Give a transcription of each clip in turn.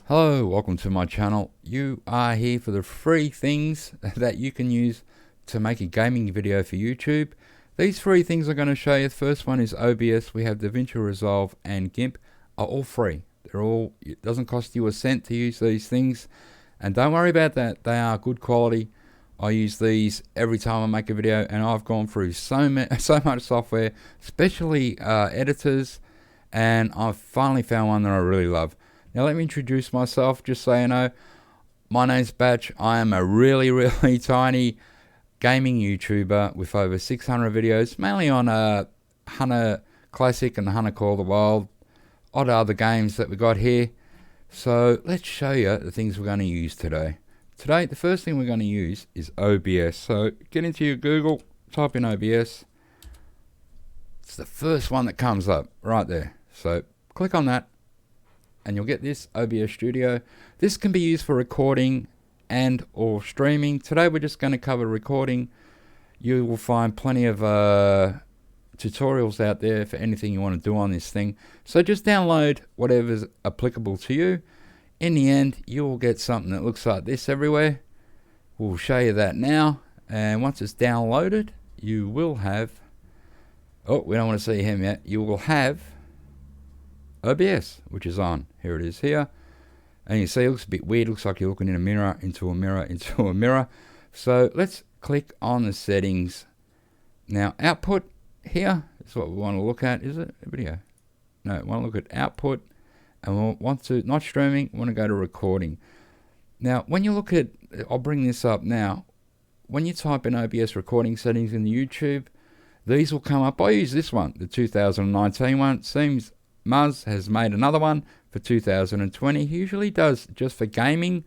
Hello, welcome to my channel. You are here for the free things that you can use to make a gaming video for YouTube. These three things I'm going to show you. The first one is OBS. We have Davinci Resolve and GIMP are all free. It doesn't cost you a cent to use these things. And don't worry about that. They are good quality. I use these every time I make a video, and I've gone through so much software, especially editors, and I've finally found one that I really love. Now let me introduce myself, just so you know. My name's Batch. I am a really tiny gaming YouTuber with over 600 videos, mainly on Hunter Classic and Hunter Call the Wild, odd other games that we got here. So let's show you the things we're going to use today. Today, the first thing we're going to use is OBS. So get into your Google, type in OBS. It's the first one that comes up right there. So click on that, and you'll get this OBS Studio. This can be used for recording and or streaming. Today we're just going to cover recording. You will find plenty of tutorials out there for anything you want to do on this thing. So just download whatever's applicable to you. In the end, you will get something that looks like this everywhere. We'll show you that now. And once it's downloaded, you will have... Oh, we don't want to see him yet. You will have OBS, which is on. Here it is here. And you see it looks a bit weird. Looks like you're looking in a mirror, into a mirror, into a mirror. So let's click on the settings. Now, output here is what we want to look at. Is it a video? No, we want to look at output. And we'll want to, not streaming, we want to go to recording. Now, when you look at, I'll bring this up now. When you type in OBS recording settings in the YouTube, these will come up. I use this one, the 2019 one. It seems Muzz has made another one for 2020. He usually does just for gaming,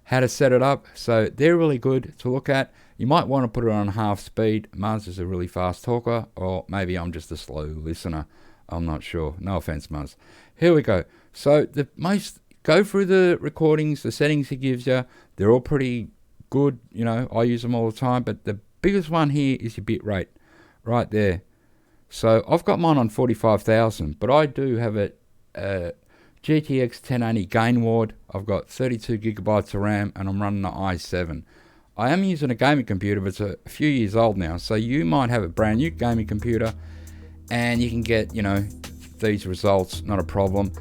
how to set it up. So they're really good to look at. You might want to put it on half speed. Muzz is a really fast talker, or maybe I'm just a slow listener. I'm not sure. No offense, Muzz. Here we go. So go through the recordings, the settings he gives you. They're all pretty good. You know, I use them all the time. But the biggest one here is your bit rate, right there. So I've got mine on 45,000, but I do have a GTX 1080 gain ward. I've got 32 gigabytes of RAM, and I'm running an i7. I am using a gaming computer, but it's a few years old now. So you might have a brand new gaming computer, and you can get, you know, these results, not a problem.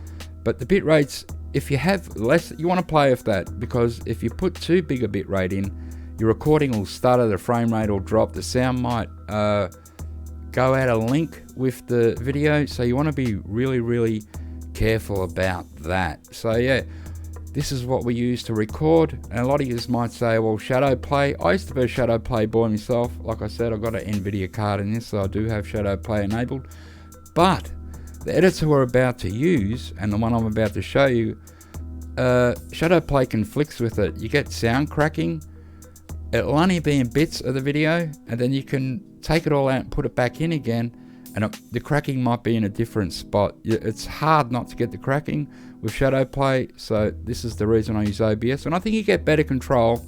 But the bit rates, if you have less, you want to play with that, because if you put too big a bit rate in, your recording will stutter, the frame rate will drop, the sound might go out of link with the video. So you want to be really careful about that. So yeah, this is what we use to record. And a lot of you might say, well, shadow play. I used to be a shadow play boy myself. Like I said, I've got an NVIDIA card in this, so I do have shadow play enabled. But the editor we're about to use, and the one I'm about to show you, shadow play conflicts with it. You get sound cracking. It'll only be in bits of the video, and then you can take it all out and put it back in again, and the cracking might be in a different spot. It's hard not to get the cracking with shadow play, so this is the reason I use OBS, and I think you get better control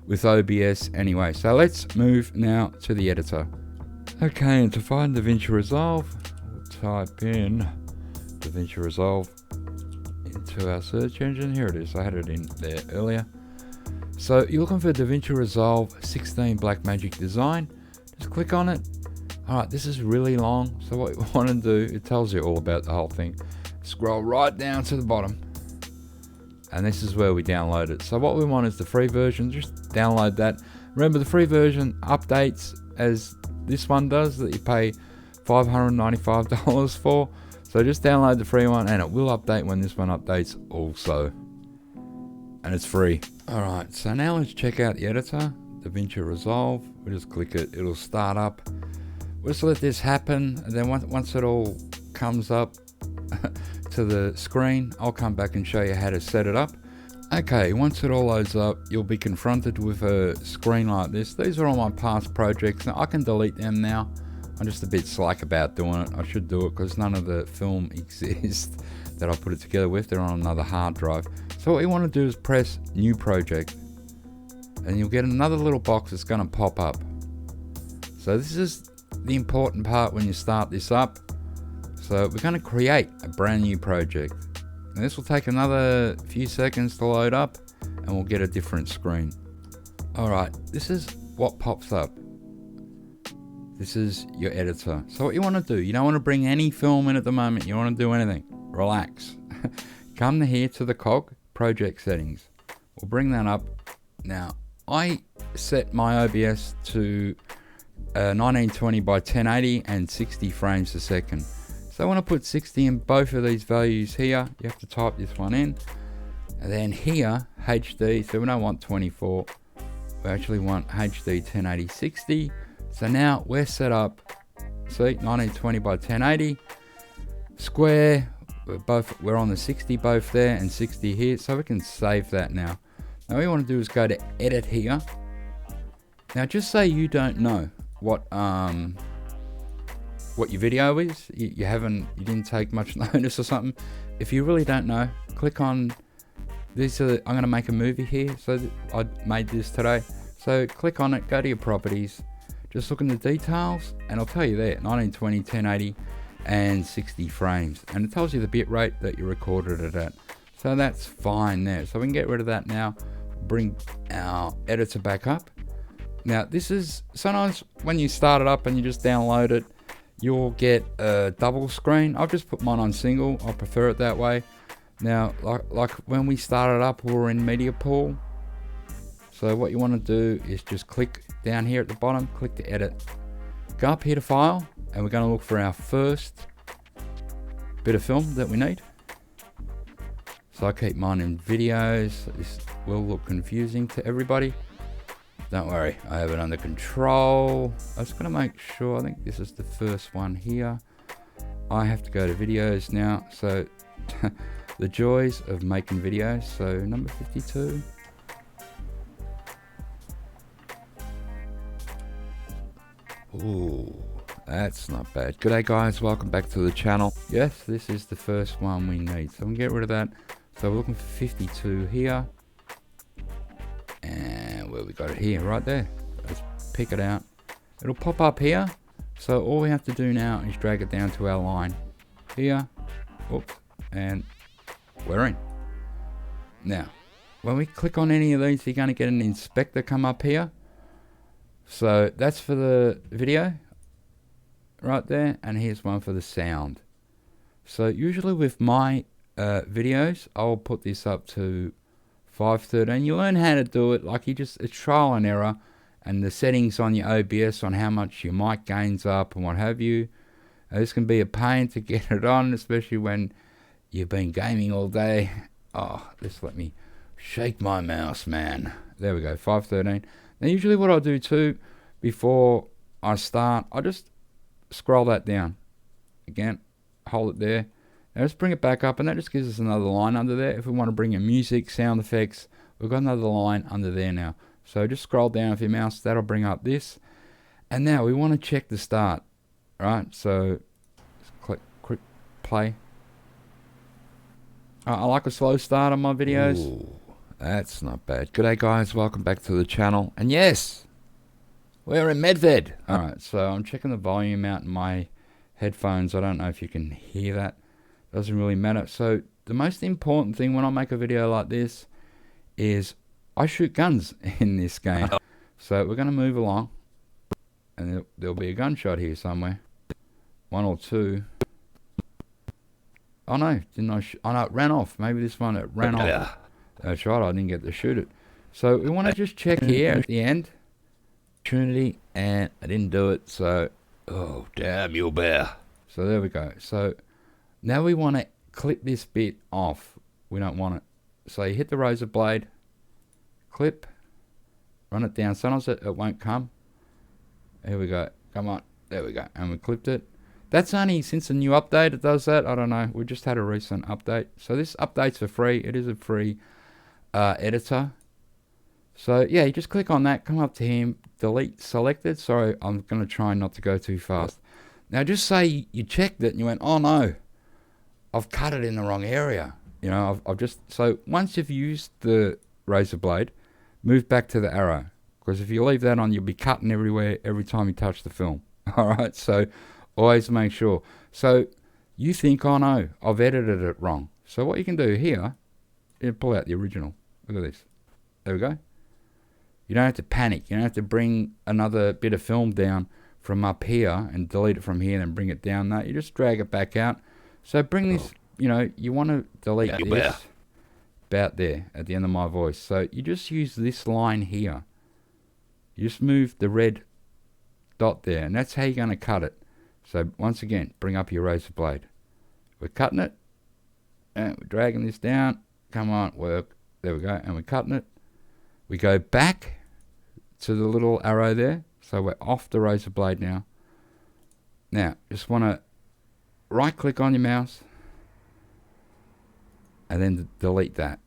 with OBS anyway. So let's move now to the editor. Okay, and to find Davinci Resolve, we'll type in Davinci Resolve into our search engine. Here it is. I had it in there earlier. So you're looking for Davinci Resolve 16 Blackmagic design. Just click on it. Alright, this is really long, so what you want to do, it tells you all about the whole thing. Scroll right down to the bottom, and this is where we download it. So what we want is the free version. Just download that. Remember, the free version updates as this one does, that you pay $595 for. So just download the free one, and it will update when this one updates also. And it's free. Alright, so now let's check out the editor, Davinci Resolve. We'll just click it, it'll start up. We'll just let this happen, and then once it all comes up to the screen, I'll come back and show you how to set it up. Okay, once it all loads up, you'll be confronted with a screen like this. These are all my past projects. Now I can delete them now. I'm just a bit slack about doing it. I should do it because none of the film exists that I put it together with. They're on another hard drive. So what you want to do is press New Project, and you'll get another little box that's going to pop up. So this is the important part when you start this up. So we're going to create a brand new project. And this will take another few seconds to load up, and we'll get a different screen. Alright, this is what pops up. This is your editor. So what you want to do, you don't want to bring any film in at the moment, you don't want to do anything. Relax. Come here to the cog, project settings. We'll bring that up. Now, I set my OBS to 1920 by 1080 and 60 frames a second. So I want to put 60 in both of these values here. You have to type this one in. And then here, HD, so we don't want 24. We actually want HD 1080 60. So now we're set up, see, 1920 by 1080. Square, we're on the 60 both there and 60 here. So we can save that now. Now what we want to do is go to edit here. Now just say you don't know what your video is. You didn't take much notice or something. If you really don't know, click on this. I'm going to make a movie here. So I made this today. So click on it, go to your properties, just look in the details, and I'll tell you there, 1920, 1080, and 60 frames. And it tells you the bit rate that you recorded it at. So that's fine there. So we can get rid of that now. Bring our editor back up. Now this is, sometimes when you start it up and you just download it, you'll get a double screen. I've just put mine on single. I prefer it that way. Now, like when we started up, we were in media pool. So what you want to do is just click down here at the bottom, click to edit. Go up here to file, and we're going to look for our first bit of film that we need. So I keep mine in videos. This will look confusing to everybody. Don't worry, I have it under control. I was going to make sure, I think this is the first one here. I have to go to videos now. So the joys of making videos. So number 52. Ooh, that's not bad. G'day guys, welcome back to the channel. Yes, this is the first one we need. So we can get rid of that. So we're looking for 52 here. And where we got it here, right there. Let's pick it out. It'll pop up here. So all we have to do now is drag it down to our line. Here. Oops. And we're in. Now, when we click on any of these, you're going to get an inspector come up here. So that's for the video right there, and here's one for the sound. So usually with my videos, I'll put this up to 513. You learn how to do it, like it's trial and error, and the settings on your OBS on how much your mic gains up and what have you. This can be a pain to get it on, especially when you've been gaming all day. Oh, just let me shake my mouse, man. There we go, 513. Now usually what I'll do too, before I start, I just scroll that down. Again, hold it there. Now let's bring it back up, and that just gives us another line under there. If we want to bring in music, sound effects, we've got another line under there now. So just scroll down with your mouse, that'll bring up this. And now we want to check the start, right? So just click play. I like a slow start on my videos. Ooh. That's not bad. G'day guys, welcome back to the channel. And yes, we're in Medved. Alright, so I'm checking the volume out in my headphones. I don't know if you can hear that. Doesn't really matter. So the most important thing when I make a video like this is I shoot guns in this game. So we're going to move along. And there'll be a gunshot here somewhere. One or two. Oh no, didn't I? Oh no, it ran off. Maybe this one, it ran off. That's right, I didn't get to shoot it. So we want to just check here at the end. Trinity, and I didn't do it, so, oh, damn you, bear. So there we go. So now we want to clip this bit off. We don't want it. So you hit the razor blade, clip, run it down. Sometimes it won't come. Here we go. Come on. There we go. And we clipped it. That's only since a new update it does that. I don't know. We just had a recent update. So this update's for free. It is a free editor. So yeah, you just click on that, come up to him, delete selected. Sorry, I'm going to try not to go too fast. Now just say you checked it and you went, oh no, I've cut it in the wrong area. You know, I've just, so once you've used the razor blade, move back to the arrow. Because if you leave that on, you'll be cutting everywhere every time you touch the film. Alright, so always make sure. So you think, oh no, I've edited it wrong. So what you can do here, you pull out the original. Look at this. There we go. You don't have to panic. You don't have to bring another bit of film down from up here and delete it from here and bring it down. No, you just drag it back out. So bring this, you know, you want to delete this about there at the end of my voice. So you just use this line here. You just move the red dot there, and that's how you're going to cut it. So once again, bring up your razor blade. We're cutting it, and we're dragging this down. Come on, work. There we go, and we're cutting it. We go back to the little arrow there. So we're off the razor blade now. Now, just want to right click on your mouse and then delete that.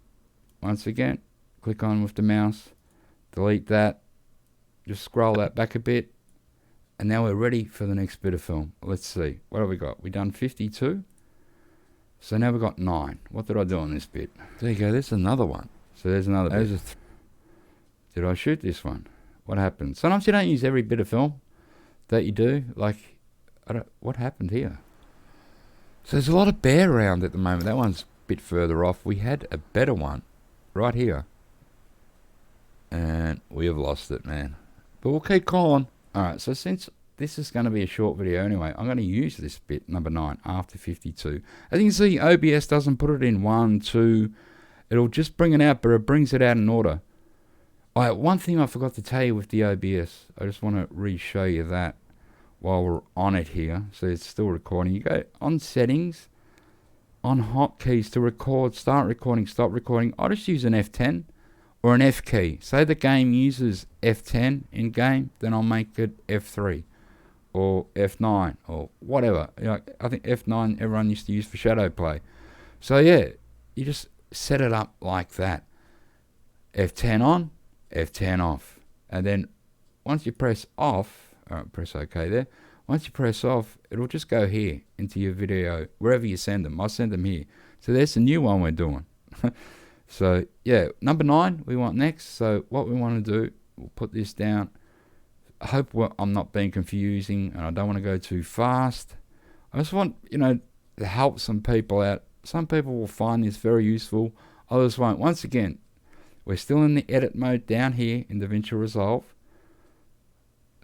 Once again, click on with the mouse, delete that, just scroll that back a bit, and now we're ready for the next bit of film. Let's see, what have we got? We've done 52, so now we've got 9. What did I do on this bit? There you go, there's another one. So there's another bit. Did I shoot this one? What happened? Sometimes you don't use every bit of film that you do. Like, what happened here? So there's a lot of bear around at the moment. That one's a bit further off. We had a better one right here. And we have lost it, man. But we'll keep calling. Alright, so since this is going to be a short video anyway, I'm going to use this bit, number 9, after 52. As you can see, OBS doesn't put it in 1, 2. It'll just bring it out, but it brings it out in order. Alright, one thing I forgot to tell you with the OBS. I just want to re-show you that while we're on it here. So it's still recording. You go on settings, on hotkeys to record, start recording, stop recording. I just use an F10 or an F key. Say the game uses F10 in game, then I'll make it F3 or F9 or whatever. You know, I think F9 everyone used to use for shadow play. So yeah, you just set it up like that. F10 on, F10 off, and then once you press off, press OK there. Once you press off, it'll just go here into your video wherever you send them. I'll send them here. So there's the new one we're doing. So yeah, number 9 we want next. So what we want to do, we'll put this down. I hope I'm not being confusing, and I don't want to go too fast. I just want, you know, to help some people out. Some people will find this very useful, others won't. Once again, we're still in the edit mode down here in Davinci Resolve.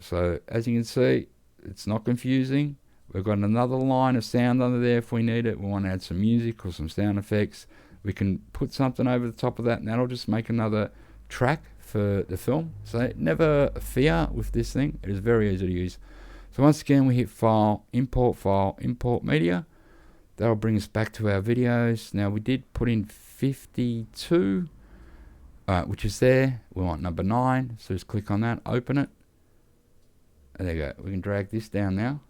So as you can see, it's not confusing. We've got another line of sound under there if we need it. We want to add some music or some sound effects. We can put something over the top of that, and that'll just make another track for the film. So never fear with this thing. It is very easy to use. So once again, we hit File, Import Media. That'll bring us back to our videos. Now we did put in 52. Which is there. We want number 9, so just click on that, open it, and there you go. We can drag this down now.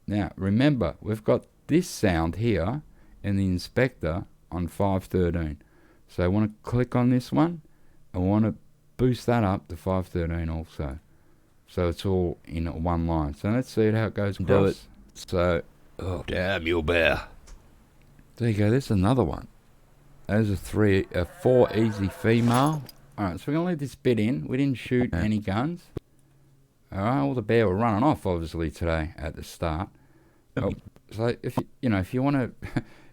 Now remember, we've got this sound here in the inspector on 513, so I want to click on this one. I want to boost that up to 513 also, so it's all in one line. So let's see how it goes across. Do it. So, oh damn you bear. There you go, there's another one. Those are 4 easy female. Alright, so we're going to leave this bit in. We didn't shoot any guns. Alright, all the bear were running off obviously today at the start. Oh, so if you want to,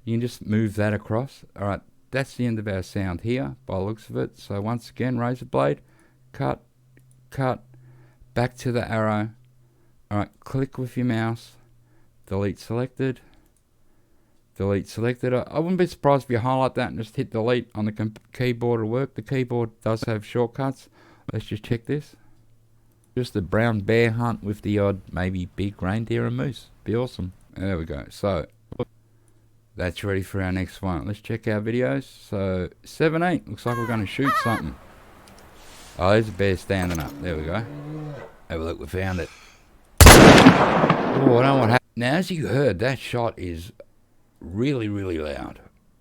you can just move that across. Alright, that's the end of our sound here by the looks of it. So once again, razor blade, cut, back to the arrow. Alright, click with your mouse, delete selected. Delete selected. I wouldn't be surprised if you highlight that and just hit delete on the keyboard to work. The keyboard does have shortcuts. Let's just check this. Just a brown bear hunt with the odd maybe big reindeer and moose. Be awesome. There we go. So that's ready for our next one. Let's check our videos. So 7-8. Looks like we're going to shoot something. Oh, there's a bear standing up. There we go. Have a look. We found it. Oh, I don't know what happened. Now, as you heard, that shot is really loud.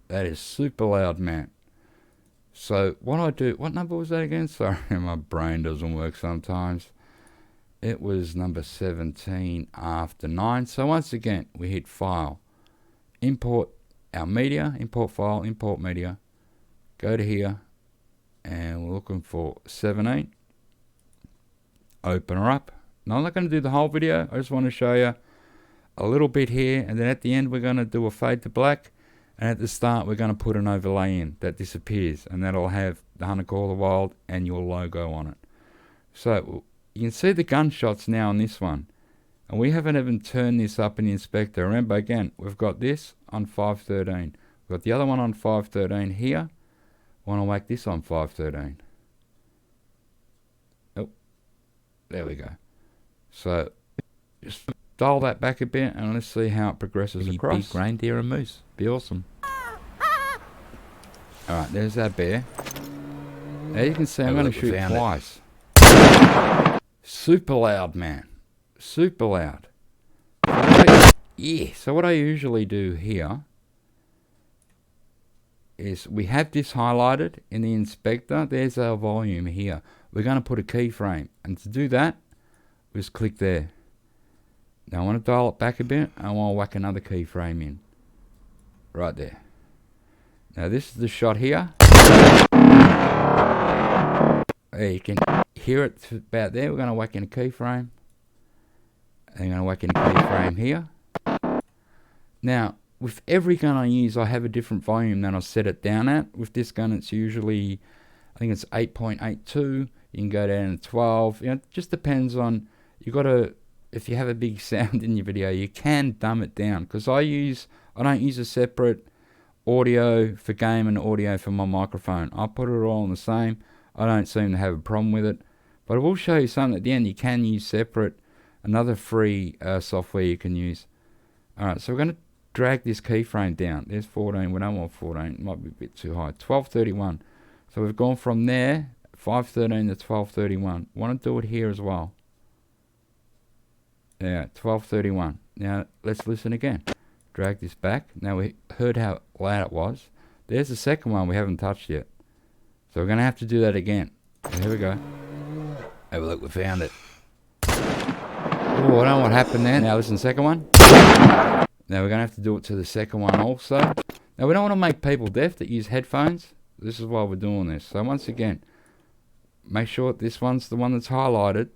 That is super loud, man. So what I do, what number was that again? Sorry, my brain doesn't work sometimes. It was number 17 after 9. So once again, we hit File, import our media, import file, import media. Go to here, and we're looking for 17. Open her up. Now I'm not going to do the whole video. I just want to show you a little bit here, and then at the end we're going to do a fade to black, And at the start, we're going to put an overlay in that disappears, and that'll have the Hunter Call of the Wild and your logo on it. So you can see the gunshots now on this one. And we haven't even turned this up in the inspector. Remember, again, we've got this on 513. We've got the other one on 513 here. I want to whack this on 513. Oh, there we go. So just dial that back a bit and let's see how it progresses across. Big reindeer and moose. Be awesome. Alright, there's that bear. Now you can see I'm going to shoot twice. Super loud, man. Super loud. Yeah, so what I usually do here is we have this highlighted in the inspector. There's our volume here. We're going to put a keyframe, and to do that, we just click there. Now I want to dial it back a bit, and I want to whack another keyframe in. Right there. Now this is the shot here. There, you can hear it about there. We're going to whack in a keyframe. And I'm going to whack in a keyframe here. Now, with every gun I use, I have a different volume than I set it down at. With this gun, it's usually, I think it's 8.82. You can go down to 12. You know, it just depends on, you got to, if you have a big sound in your video, you can dumb it down. Because I don't use a separate audio for game and audio for my microphone. I put it all on the same. I don't seem to have a problem with it. But I will show you something at the end. You can use separate, another free software you can use. Alright, so we're going to drag this keyframe down. There's 14. We don't want 14. It might be a bit too high. 1231. So we've gone from there, 513 to 1231. Want to do it here as well. Yeah, 1231. Now let's listen again. Drag this back. Now we heard how loud it was. There's the second one we haven't touched yet. So we're going to have to do that again. So here we go. Have a look, we found it. Oh, I don't know what happened there. Now listen to the second one. Now we're going to have to do it to the second one also. Now we don't want to make people deaf that use headphones. This is why we're doing this. So once again, make sure this one's the one that's highlighted.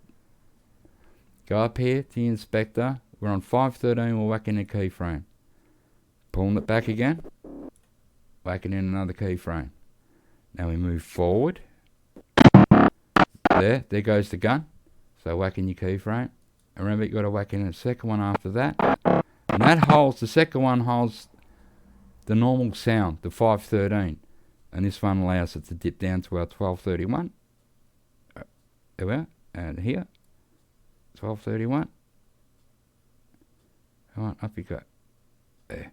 Go up here to the inspector. We're on 513, we're whacking a keyframe. Pulling it back again. Whacking in another keyframe. Now we move forward. There goes the gun. So whacking your keyframe. And remember, you've got to whack in a second one after that. And that holds, the second one holds the normal sound, the 513. And this one allows it to dip down to our 1231. There we are. And here. 1231. Come on, up you go. There.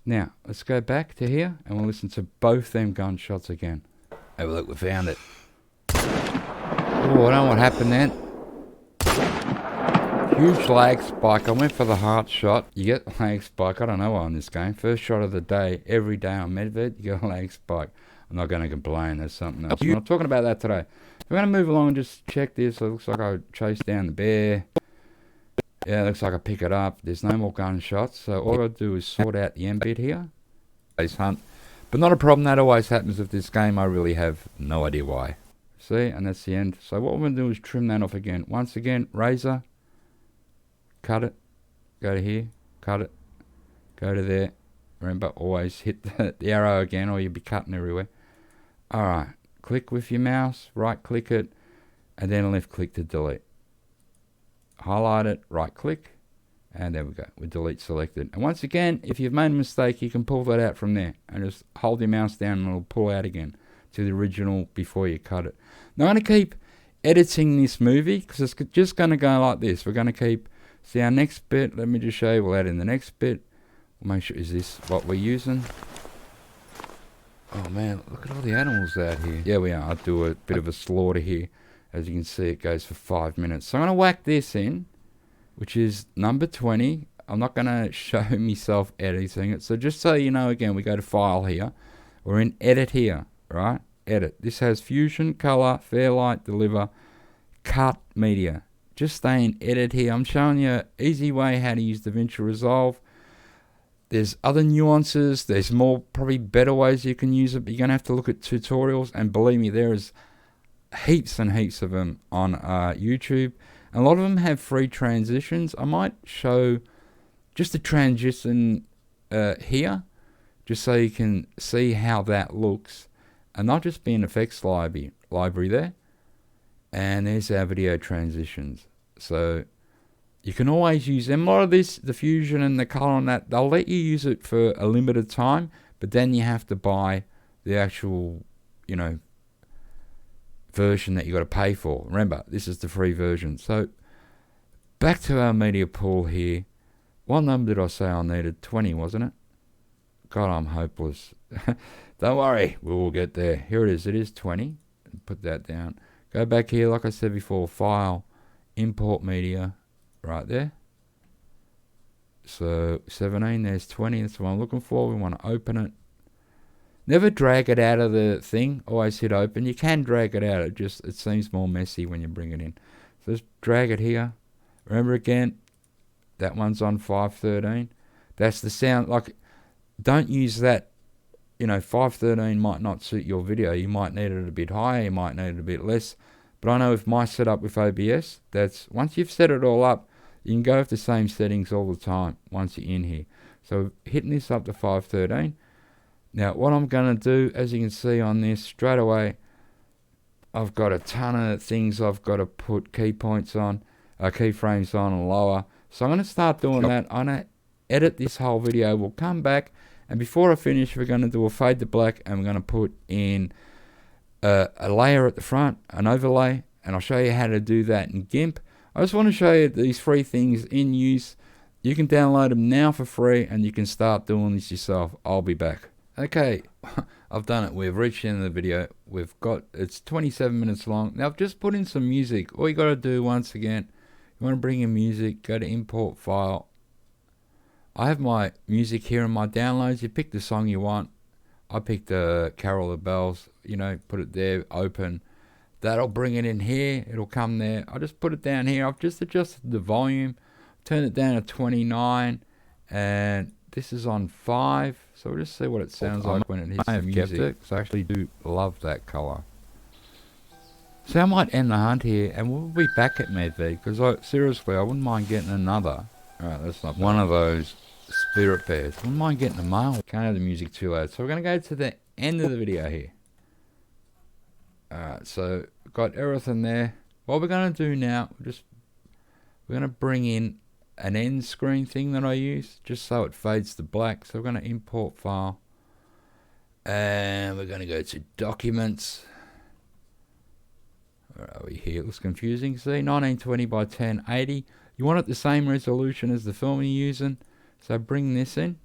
Now, let's go back to here and we'll listen to both them gunshots again. Have a look, we found it. Oh, I don't know what happened then. Huge lag spike. I went for the heart shot. You get lag spike. I don't know why on this game. First shot of the day. Every day on Medved, you get a lag spike. I'm not going to complain. There's something else. I'm not talking about that today. We're going to move along and just check this. It looks like I chased down the bear. Yeah, it looks like I pick it up. There's no more gunshots. So all I do is sort out the end bit here. Base hunt. But not a problem. That always happens with this game. I really have no idea why. See, and that's the end. So what we're going to do is trim that off again. Once again, razor. Cut it. Go to here. Cut it. Go to there. Remember, always hit the arrow again or you'll be cutting everywhere. Alright. Click with your mouse. Right click it. And then left click to delete. Highlight it. Right click. And there we go. With delete selected. And once again, if you've made a mistake, you can pull that out from there. And just hold your mouse down and it'll pull out again to the original before you cut it. Now I'm going to keep editing this movie because it's just going to go like this. We're going to keep, see our next bit, let me just show you, we'll add in the next bit. We'll make sure, is this what we're using? Oh man, look at all the animals out here. Yeah, we are. I'll do a bit of a slaughter here. As you can see, it goes for 5 minutes. So I'm going to whack this in, which is number 20. I'm not going to show myself editing it. So just so you know, again, we go to File here. We're in Edit here, right? Edit. This has Fusion, Color, Fairlight, Deliver, Cut, Media. Just stay in Edit here. I'm showing you an easy way how to use Davinci Resolve. There's other nuances. There's more, probably better ways you can use it. But you're going to have to look at tutorials. And believe me, there is heaps and heaps of them on YouTube. And a lot of them have free transitions. I might show just a transition here. just so you can see how that looks, and not just be an effects library there. And there's our video transitions. So you can always use them. A lot of this, the fusion and the color on that, they'll let you use it for a limited time, but then you have to buy the actual, you know, version that you got to pay for. Remember, this is the free version. So back to our media pool here. What number did I say I needed? 20, wasn't it? God, I'm hopeless. Don't worry, we will get there. Here it is. It is 20. Put that down. Go back here, like I said before, file, import media, right there. So 17, there's 20. That's what I'm looking for. We want to open it. Never drag it out of the thing. Always hit open. You can drag it out. It seems more messy when you bring it in. So just drag it here. Remember again, that one's on 513. That's the sound. Like, don't use that. You know, 513 might not suit your video. You might need it a bit higher. You might need it a bit less. But I know with my setup with OBS, that's once you've set it all up, you can go with the same settings all the time once you're in here. So hitting this up to 513. Now what I'm going to do, as you can see on this straight away, I've got a ton of things I've got to put keyframes on and lower. So I'm going to start doing that. I'm going to edit this whole video. We'll come back, and before I finish, we're going to do a fade to black, and we're going to put in a layer at the front, an overlay, and I'll show you how to do that in GIMP. I just want to show you these free things in use. You can download them now for free, and you can start doing this yourself. I'll be back. Okay, I've done it. We've reached the end of the video. It's 27 minutes long. Now I've just put in some music. All you got to do, once again, you want to bring in music, go to import file. I have my music here in my downloads. You pick the song you want. I picked Carol of the Bells, you know, put it there, open. That'll bring it in here. It'll come there. I just put it down here. I've just adjusted the volume, turned it down to 29, and this is on 5. So we'll just see what it sounds like when it hits the music. Kept it, because I actually do love that color. So I might end the hunt here, and we'll be back at Medved, because seriously, I wouldn't mind getting another. Alright, that's not one of those spirit bears. Wouldn't mind getting a male. Can't have the music too loud. So we're going to go to the end of the video here. Alright, so got everything there. What we're going to do now, we're going to bring in an end screen thing that I use, just so it fades to black. So we're going to import file, and we're going to go to documents. Where are we here? It looks confusing. See, 1920 by 1080. You want it the same resolution as the film you're using. So bring this in.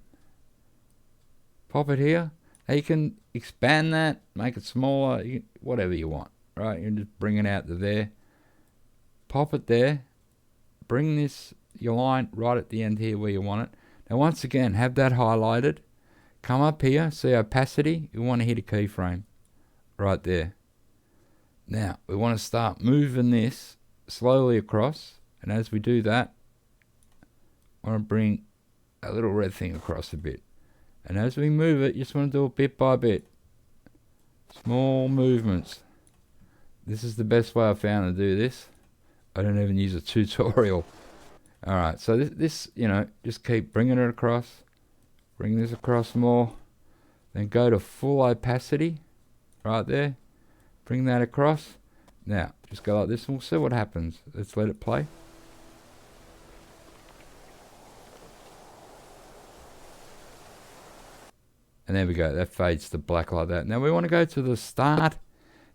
Pop it here. Now you can expand that, make it smaller, whatever you want. Right? You can just bring it out to there. Pop it there. Bring your line right at the end here where you want it. Now once again, have that highlighted. Come up here, see opacity. You want to hit a keyframe. Right there. Now, we want to start moving this slowly across. And as we do that, I want to bring a little red thing across a bit. And as we move it, you just want to do it bit by bit. Small movements. This is the best way I found to do this. I don't even use a tutorial. Alright, so this, you know, just keep bringing it across. Bring this across more. Then go to full opacity. Right there. Bring that across. Now, just go like this and we'll see what happens. Let's let it play. And there we go. That fades to black like that. Now we want to go to the start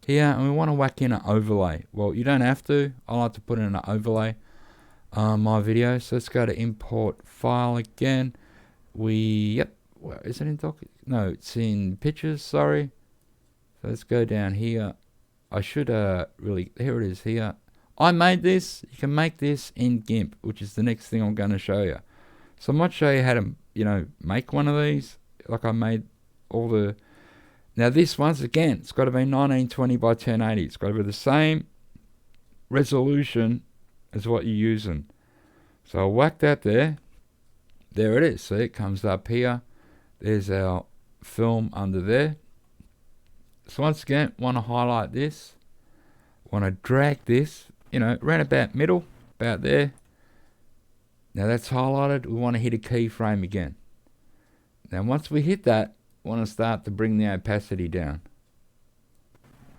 here and we want to whack in an overlay. Well, you don't have to. I like to put in an overlay on my video. So let's go to import file again. Yep. Well, is it in doc? No, it's in pictures. Sorry. So let's go down here. I should here it is here. I made this. You can make this in GIMP, which is the next thing I'm going to show you. So I might show you how to, you know, make one of these. Like I made all the... Now this, once again, it's got to be 1920 by 1080. It's got to be the same resolution as what you're using. So I'll whack that there. There it is. See, it comes up here. There's our film under there. So once again, want to highlight this. Want to drag this, you know, around about middle, about there. Now that's highlighted. We want to hit a keyframe again. Now once we hit that, want to start to bring the opacity down.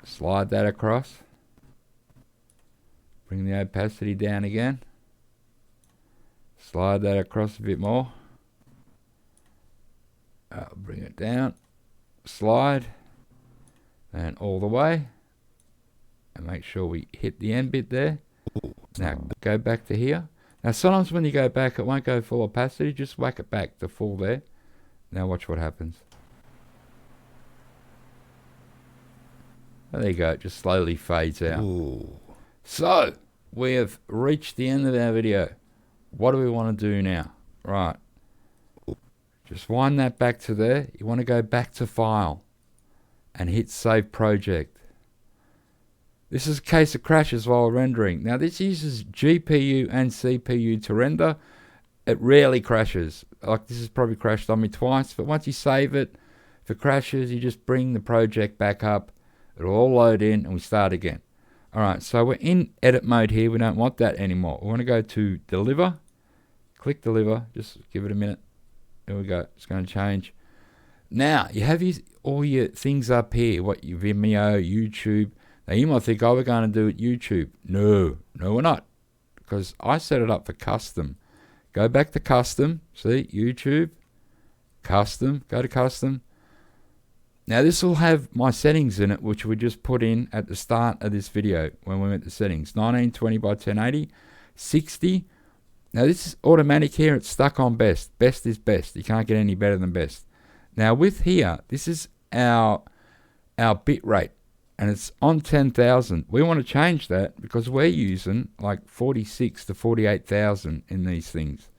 Slide that across. Bring the opacity down again. Slide that across a bit more. Bring it down. Slide. And all the way. And make sure we hit the end bit there. Now go back to here. Now sometimes when you go back it won't go full opacity. Just whack it back to full there. Now watch what happens. There you go. It just slowly fades out. Ooh. So we have reached the end of our video. What do we want to do now? Right. Just wind that back to there. You want to go back to File and hit Save Project. This is a case of crashes while rendering. Now this uses GPU and CPU to render. It rarely crashes. Like this has probably crashed on me twice, but once you save it, if it crashes, you just bring the project back up. It'll all load in and we start again. Alright, so we're in edit mode here. We don't want that anymore. We want to go to deliver. Click deliver. Just give it a minute. There we go. It's going to change. Now, you have all your things up here. What your Vimeo, YouTube. Now, you might think, oh, we're going to do it YouTube. No, we're not. Because I set it up for custom. Go back to custom. See, YouTube. Custom. Go to custom. Now this will have my settings in it, which we just put in at the start of this video when we went to settings. 1920 by 1080, 60. Now this is automatic here. It's stuck on best. Best is best. You can't get any better than best. Now with here, this is our bit rate, and it's on 10,000. We want to change that because we're using like 46 to 48,000 in these things.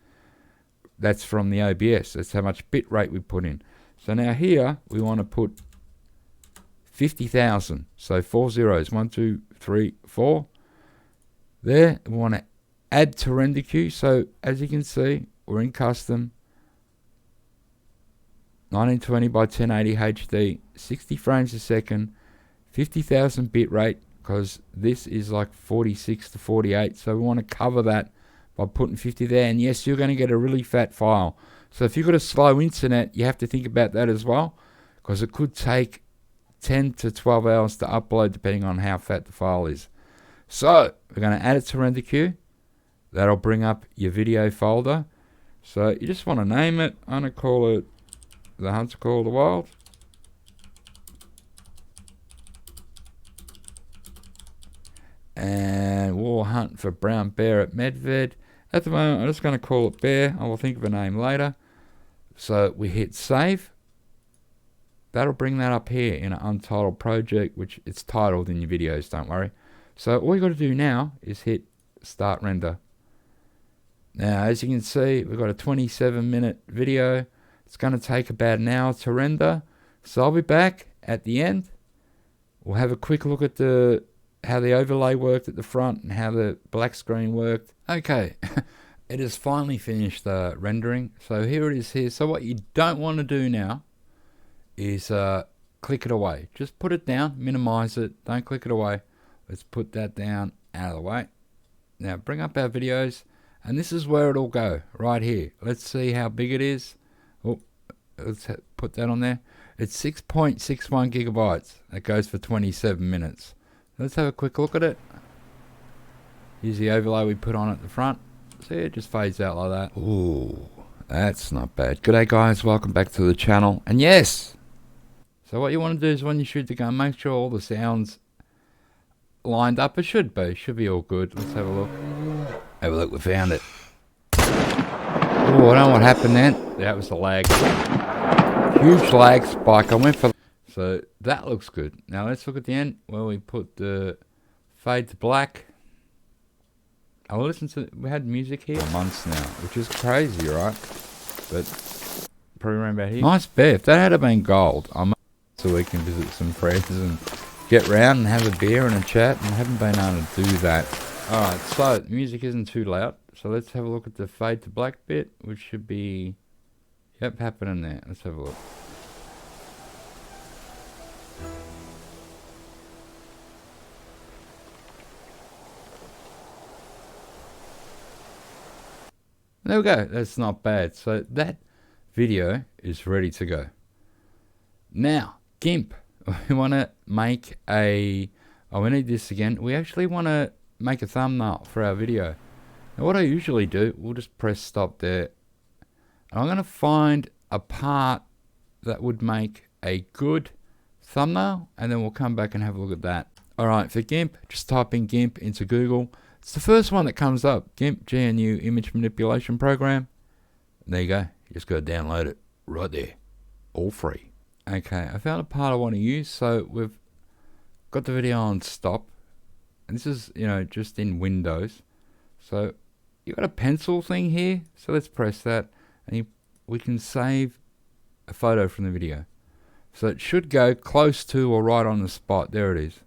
That's from the OBS. That's how much bit rate we put in. So now here, we want to put 50,000. So 4 zeros. 1, 2, 3, 4. There, we want to add to render queue. So as you can see, we're in custom. 1920 by 1080 HD. 60 frames a second. 50,000 bit rate. Because this is like 46 to 48. So we want to cover that by putting 50 there. And yes, you're going to get a really fat file. So if you've got a slow internet, you have to think about that as well, because it could take 10 to 12 hours to upload depending on how fat the file is. So we're going to add it to render queue. That'll bring up your video folder. So you just want to name it. I'm going to call it The Hunter Call of the Wild. And we'll hunt for brown bear at Medved. At the moment, I'm just going to call it bear. I will think of a name later. So we hit save. That'll bring that up here in an untitled project, which it's titled in your videos, don't worry. So all you got to do now is hit start render. Now, as you can see, we've got a 27-minute video. It's going to take about an hour to render. So I'll be back at the end. We'll have a quick look at how the overlay worked at the front and how the black screen worked. Okay, it has finally finished rendering. So here it is here. So what you don't want to do now is click it away. Just put it down, minimize it, don't click it away. Let's put that down out of the way. Now bring up our videos, and this is where it'll go, right here. Let's see how big it is. Oh, let's put that on there. It's 6.61 gigabytes. That goes for 27 minutes. Let's have a quick look at it. Here's the overlay we put on at the front. See, it just fades out like that. Ooh, that's not bad. G'day guys, welcome back to the channel. And yes, so what you want to do is when you shoot the gun, make sure all the sounds lined up. It should be all good. Let's have a look. Have a look, we found it. Oh, I don't know what happened then. That was the lag. Huge lag spike. I went for... So that looks good. Now let's look at the end where we put the fade to black. I'll listen to... We had music here for months now, which is crazy, right? But probably around about here. Nice bear. If that had been gold, so we can visit some friends and get round and have a beer and a chat, and haven't been able to do that. Alright, so the music isn't too loud. So let's have a look at the fade to black bit, which should be... Yep, happening there. Let's have a look. There we go. That's not bad. So that video is ready to go. Now, GIMP. We want to make a... Oh, we need this again. We actually want to make a thumbnail for our video. Now, what I usually do, we'll just press stop there. And I'm going to find a part that would make a good thumbnail, and then we'll come back and have a look at that. Alright, for GIMP, just type in GIMP into Google. It's the first one that comes up. GIMP, GNU Image Manipulation Program. And there you go. You just go download it right there. All free. Okay, I found a part I want to use. So we've got the video on stop. And this is, just in Windows. So you've got a pencil thing here. So let's press that. And we can save a photo from the video. So it should go close to or right on the spot. There it is.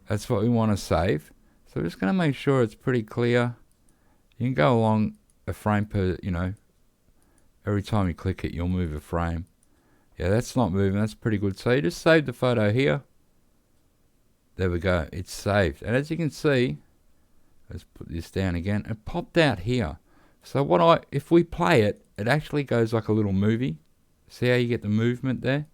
That's what we want to save. So we're just going to make sure it's pretty clear. You can go along a frame per, every time you click it, you'll move a frame. Yeah, that's not moving. That's pretty good. So you just save the photo here. There we go. It's saved. And as you can see, let's put this down again. It popped out here. So if we play it, it actually goes like a little movie. See how you get the movement there?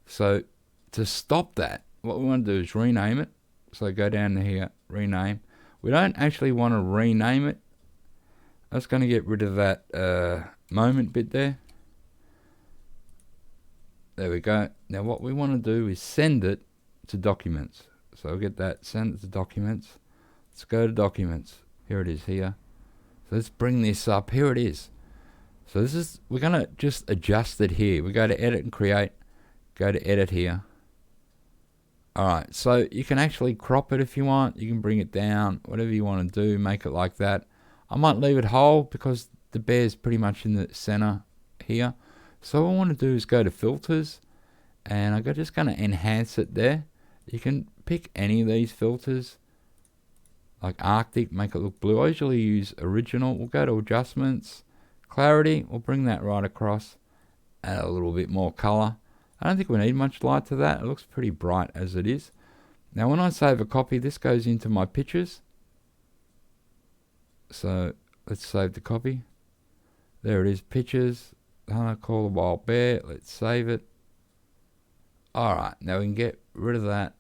So to stop that, what we want to do is rename it. So go down to here, rename. We don't actually want to rename it. I'm just going to get rid of that moment bit there. There we go. Now what we want to do is send it to documents. So we'll get that, send it to documents. Let's go to documents. Here it is here. So let's bring this up. Here it is. So we're going to just adjust it here. We go to edit and create. Go to edit here. Alright, so you can actually crop it if you want. You can bring it down, whatever you want to do, make it like that. I might leave it whole because the bear's pretty much in the center here. So what I want to do is go to filters, and I'm just going to enhance it there. You can pick any of these filters, like Arctic, make it look blue. I usually use original. We'll go to adjustments, clarity, we'll bring that right across, add a little bit more color. I don't think we need much light to that. It looks pretty bright as it is. Now when I save a copy, this goes into my pictures. So let's save the copy. There it is, pictures. Call a wild bear. Let's save it. Alright, now we can get rid of that.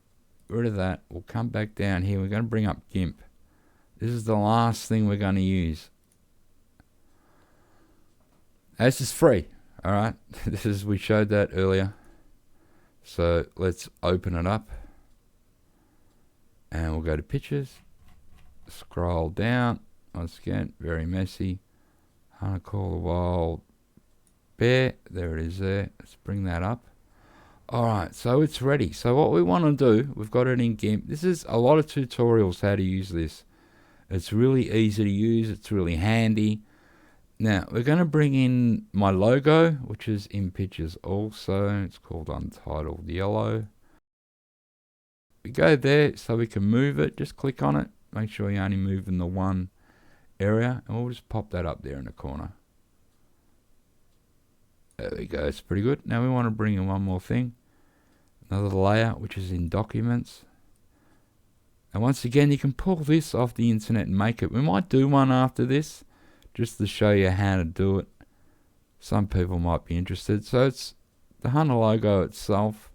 We'll come back down here. We're going to bring up GIMP. This is the last thing we're going to use. This is free. Alright, we showed that earlier. So let's open it up. And we'll go to pictures. Scroll down. Once again, very messy. Call a wild bear. There it is there. Let's bring that up. Alright, so it's ready. So what we want to do, we've got it in GIMP. This is a lot of tutorials how to use this. It's really easy to use. It's really handy. Now, we're going to bring in my logo, which is in pictures also. It's called Untitled Yellow. We go there so we can move it. Just click on it. Make sure you only move in the one area. And we'll just pop that up there in the corner. There we go. It's pretty good. Now we want to bring in one more thing. Another layer, which is in documents. And once again, you can pull this off the internet and make it. We might do one after this, just to show you how to do it. Some people might be interested. So it's the Hunter logo itself.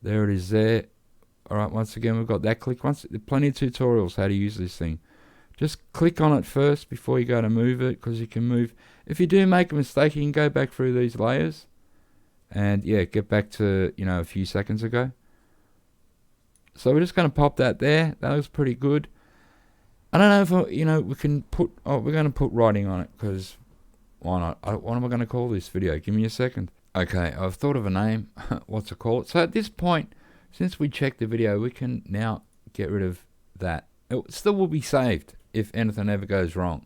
There it is there. Alright, once again, we've got that click. Plenty of tutorials how to use this thing. Just click on it first before you go to move it, because you can move. If you do make a mistake, you can go back through these layers. And yeah, get back to, a few seconds ago. So we're just going to pop that there. That looks pretty good. I don't know if, we can put, we're going to put writing on it, because why not? What am I going to call this video? Give me a second. Okay, I've thought of a name. What's it called? So at this point, since we checked the video, we can now get rid of that. It still will be saved if anything ever goes wrong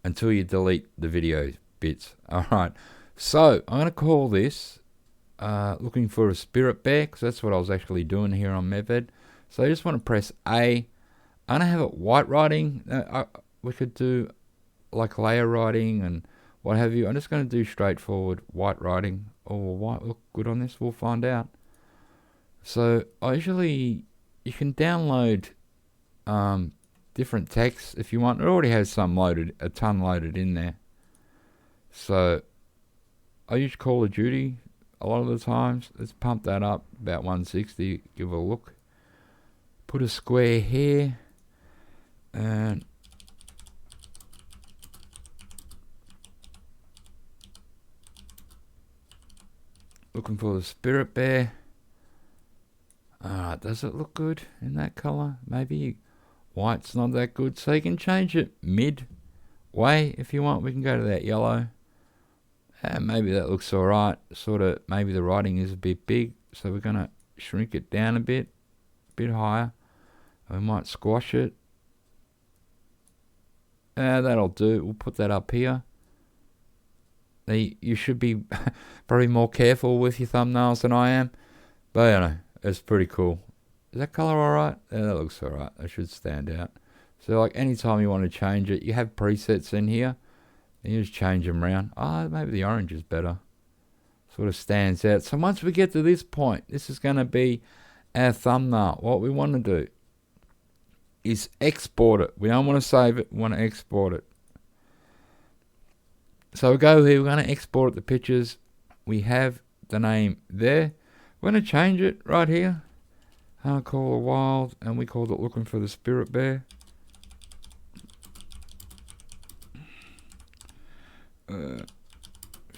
until you delete the video bits. Alright, so I'm going to call this looking for a spirit bear, because that's what I was actually doing here on Meved. So I just want to press A. I'm going to have it white writing. We could do like layer writing and what have you. I'm just going to do straightforward white writing. Or will white look good on this? We'll find out. So you can download different texts if you want. It already has a ton loaded in there. So I use Call of Duty. a lot of the times. Let's pump that up about 160. Give it a look. Put a square here. And looking for the spirit bear. Does it look good in that color? Maybe white's not that good. So you can change it mid-way if you want. We can go to that yellow. And maybe that looks alright. Sort of, maybe the writing is a bit big. So we're going to shrink it down a bit higher. We might squash it. That'll do. We'll put that up here. You should be probably more careful with your thumbnails than I am. But you know, it's pretty cool. Is that color alright? Yeah, that looks alright. That should stand out. So like anytime you want to change it, you have presets in here. And you just change them around. Maybe the orange is better. Sort of stands out. So once we get to this point, this is going to be our thumbnail. What we want to do is export it. We don't want to save it. We want to export it. So we go here. We're going to export the pictures. We have the name there. We're going to change it right here. I'll call it wild, and we called it looking for the spirit bear.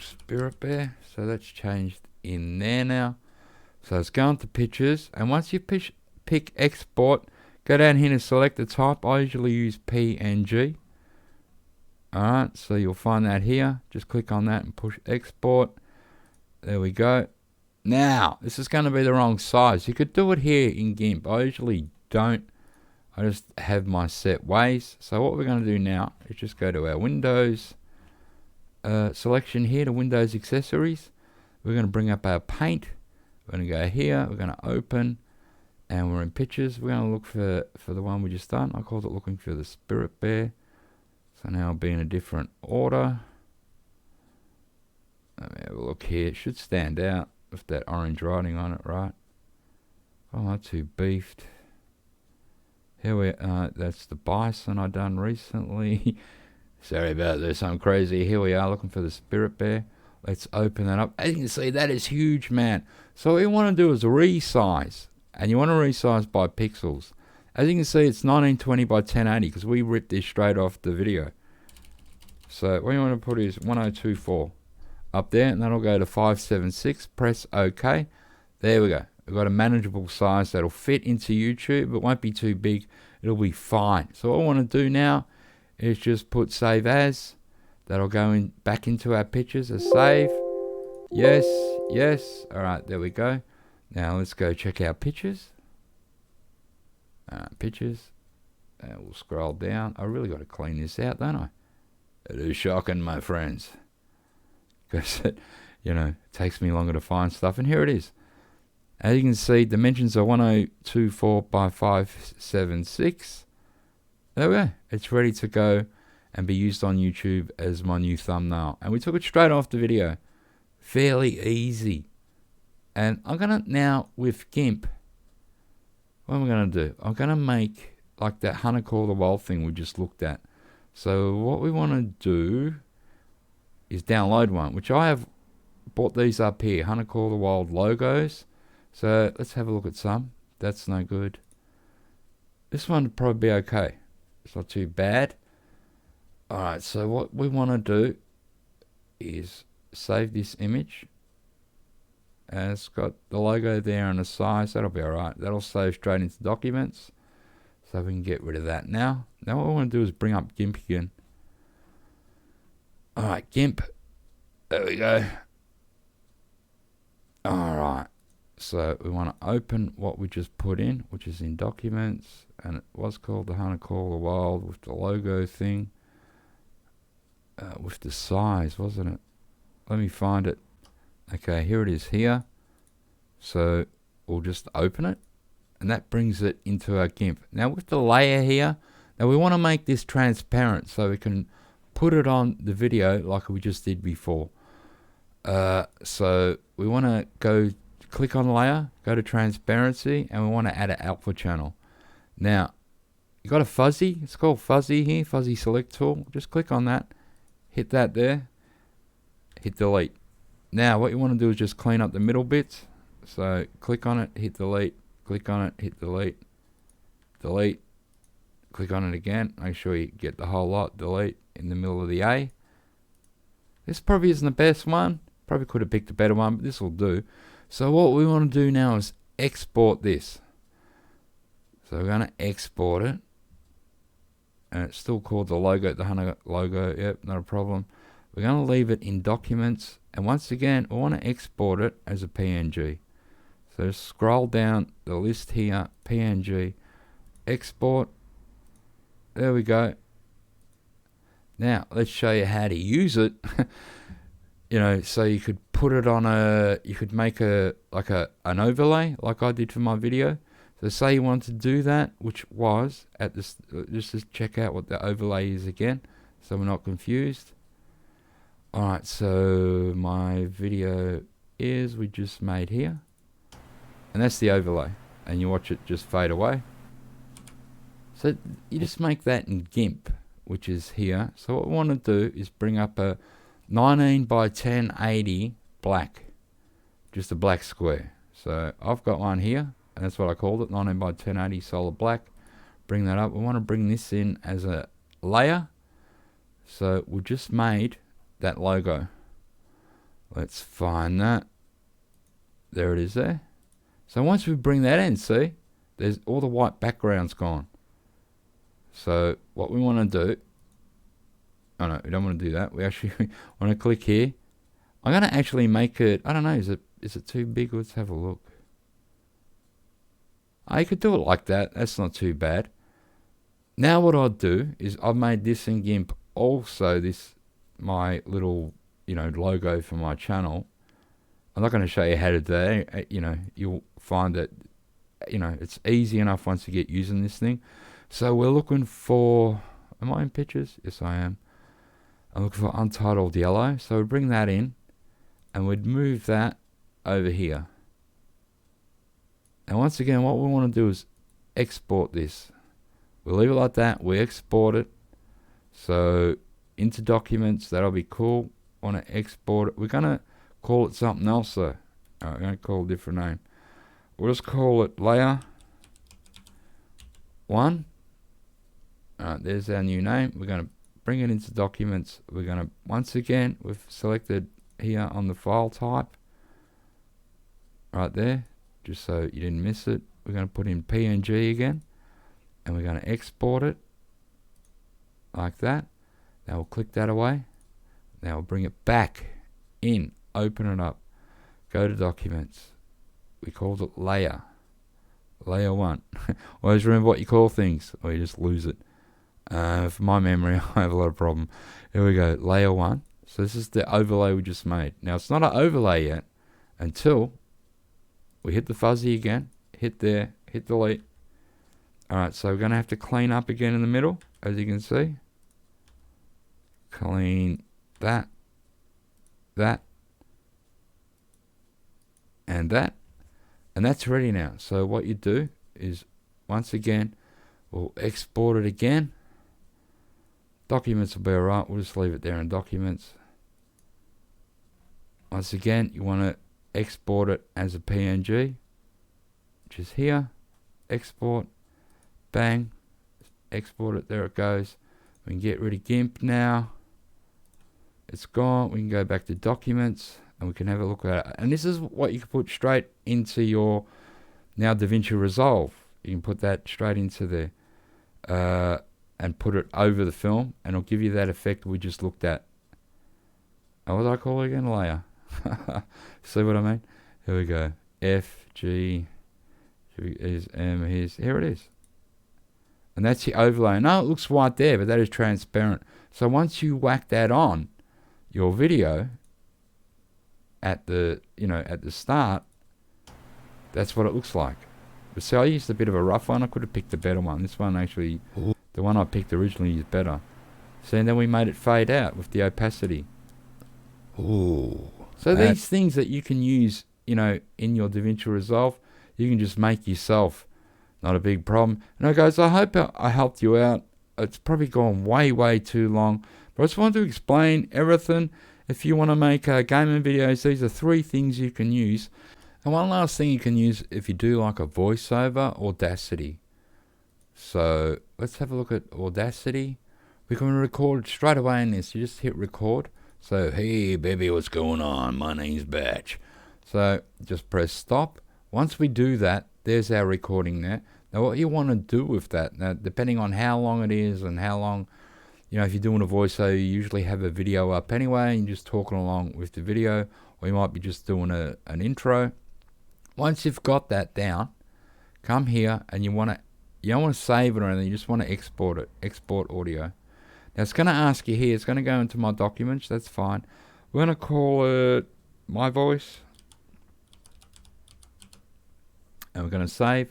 Spirit bear. So that's changed in there now. So it's going to pictures, and once you pick export, go down here to select the type. I usually use PNG. Alright, so you'll find that here. Just click on that and push export. There we go. Now, this is going to be the wrong size. You could do it here in GIMP. I usually don't. I just have my set ways. So what we're going to do now is just go to our Windows selection here to Windows Accessories. We're going to bring up our paint. We're going to go here. We're going to open. And we're in pictures. We're going to look for the one we just done. I called it looking for the spirit bear. So now I'll be in a different order. Let me have a look here. It should stand out with that orange writing on it, right? Oh, not too beefed. Here we that's the bison I done recently. Sorry about this, I'm crazy. Here we are looking for the spirit bear. Let's open that up. As you can see, that is huge, man. So what you want to do is resize. And you want to resize by pixels. As you can see, it's 1920 by 1080 because we ripped this straight off the video. So what you want to put is 1024 up there, and that'll go to 576. Press OK. There we go. We've got a manageable size that'll fit into YouTube. It won't be too big. It'll be fine. So what I want to do now is just put save as. That'll go back into our pictures as save. Yes, yes. All right, there we go. Now let's go check our pictures. Pictures. We'll scroll down. I really got to clean this out, don't I? It is shocking, my friends. Because it, it takes me longer to find stuff. And here it is. As you can see, dimensions are 1024 by 576. There we go. It's ready to go and be used on YouTube as my new thumbnail. And we took it straight off the video. Fairly easy. And I'm going to now, with GIMP, what am I going to do? I'm going to make like that Hunter Call the Wild thing we just looked at. So what we want to do is download one, which I have bought these up here. Hunter Call the Wild logos. So let's have a look at some. That's no good. This one would probably be okay. It's not too bad. Alright, so what we want to do is save this image. And it's got the logo there and the size. That'll be alright. That'll save straight into documents. So we can get rid of that now. Now what I want to do is bring up GIMP again. Alright, GIMP. There we go. Alright. So we want to open what we just put in, which is in documents. And it was called the Hunter Call the Wild with the logo thing. With the size, wasn't it? Let me find it. Okay, here it is here. So we'll just open it. And that brings it into our GIMP. Now with the layer here, now we want to make this transparent so we can put it on the video like we just did before. So we want to go click on layer, go to transparency, and we want to add an alpha channel. Now, you got a fuzzy, it's called fuzzy here, fuzzy select tool. Just click on that, hit that there, hit delete. Now what you want to do is just clean up the middle bits. So click on it, hit delete, click on it, hit delete, delete, click on it again, make sure you get the whole lot, delete in the middle of the A. This probably isn't the best one, probably could have picked a better one, but this will do. So what we want to do now is export this. So we're going to export it, and it's still called the logo, the Hunter logo. Yep, not a problem. We're going to leave it in documents, and once again we want to export it as a PNG. So scroll down the list here, PNG, export. There we go. Now let's show you how to use it. You know, so you could put it on a, you could make a an overlay like I did for my video. So say you want to do that, which was at this, just to check out what the overlay is again, so we're not confused. Alright, so my video is we just made here, and that's the overlay, and you watch it just fade away. So you just make that in GIMP, which is here. So what we want to do is bring up a 19 by 1080 black, just a black square. So I've got one here, and that's what I called it, 19 by 1080 solid black. Bring that up. We want to bring this in as a layer. So we just made that logo. Let's find that. There it is there. So once we bring that in, see, there's all the white background's gone. So what we want to do, oh no, we don't want to do that. We actually want to click here. I'm going to actually make it, I don't know, is it too big? Let's have a look. I could do it like that. That's not too bad. Now what I'll do is I've made this in GIMP also, this, my little, you know, logo for my channel. I'm not going to show you how to do that. You know, you'll find that, you know, it's easy enough once you get using this thing. So we're looking for, am I in pictures? Yes, I am. I'm looking for untitled yellow. So we bring that in, and we'd move that over here. And once again, what we want to do is export this. We'll leave it like that. We export it. So into documents, that'll be cool. Want to export it. We're going to call it something else though. Alright, we're going to call it a different name. We'll just call it layer 1. Alright, there's our new name. We're going to bring it into documents. We're going to, once again, we've selected here on the file type. Right there. Just so you didn't miss it. We're going to put in PNG again. And we're going to export it. Like that. Now we'll click that away. Now we'll bring it back in. Open it up. Go to documents. We called it layer. Layer 1. Always remember what you call things, or you just lose it. For my memory, I have a lot of problem. Here we go. Layer 1. So this is the overlay we just made. Now it's not an overlay yet until we hit the fuzzy again. Hit there. Hit delete. Alright, so we're going to have to clean up again in the middle, as you can see. Clean that, that, and that. And that's ready now. So what you do is, once again, we'll export it again. Documents will be alright. We'll just leave it there in documents. Once again, you want to export it as a PNG, which is here. Export. Bang. Export it. There it goes. We can get rid of GIMP now. It's gone. We can go back to documents and we can have a look at it. And this is what you can put straight into your now Davinci Resolve. You can put that straight into there and put it over the film, and it'll give you that effect we just looked at. Oh, what did I call it again? Layer. See what I mean? Here we go. F, G, is M, here it is. And that's the overlay. No, it looks white there, but that is transparent. So once you whack that on your video at the, you know, at the start, that's what it looks like. But see, I used a bit of a rough one. I could have picked a better one. This one actually, the one I picked originally is better. So and then we made it fade out with the opacity. Ooh. So these things that you can use, you know, in your Davinci Resolve, you can just make yourself. Not a big problem. Now guys, I hope I helped you out. It's probably gone way too long, but I just wanted to explain everything. if you want to make gaming videos, these are 3 things you can use. And one last thing you can use if you do like a voiceover, Audacity. So let's have a look at Audacity. We can record straight away in this. You just hit record. So, hey baby, what's going on? My name's Batch. So just press stop. Once we do that, there's our recording there. Now what you want to do with that, now depending on how long it is and how long, if you're doing a voiceover, you usually have a video up anyway and you're just talking along with the video, or you might be just doing an intro. Once you've got that down, come here and you don't want to save it or anything, you just want to export it, export audio. Now it's going to ask you here, it's going to go into my documents, that's fine. We're going to call it my voice. And we're going to save.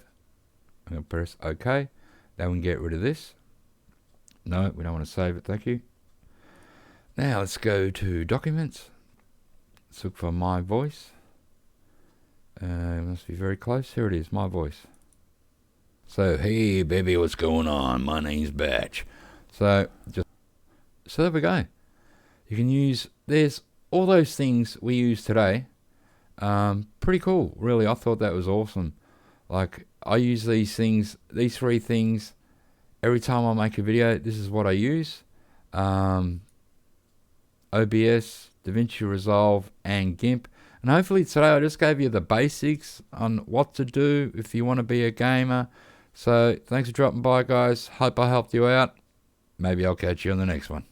I'm going to press OK. Then we can get rid of this. No, we don't want to save it, thank you. Now let's go to documents. Let's look for my voice. It must be very close. Here it is, my voice. So, hey baby, what's going on? My name's Batch. So there we go. You can use, there's all those things we use today. Pretty cool, really. I thought that was awesome. Like, I use these things, these 3 things, every time I make a video. This is what I use. OBS, Davinci Resolve, and GIMP. And hopefully today I just gave you the basics on what to do if you want to be a gamer. So thanks for dropping by, guys. Hope I helped you out. Maybe I'll catch you on the next one.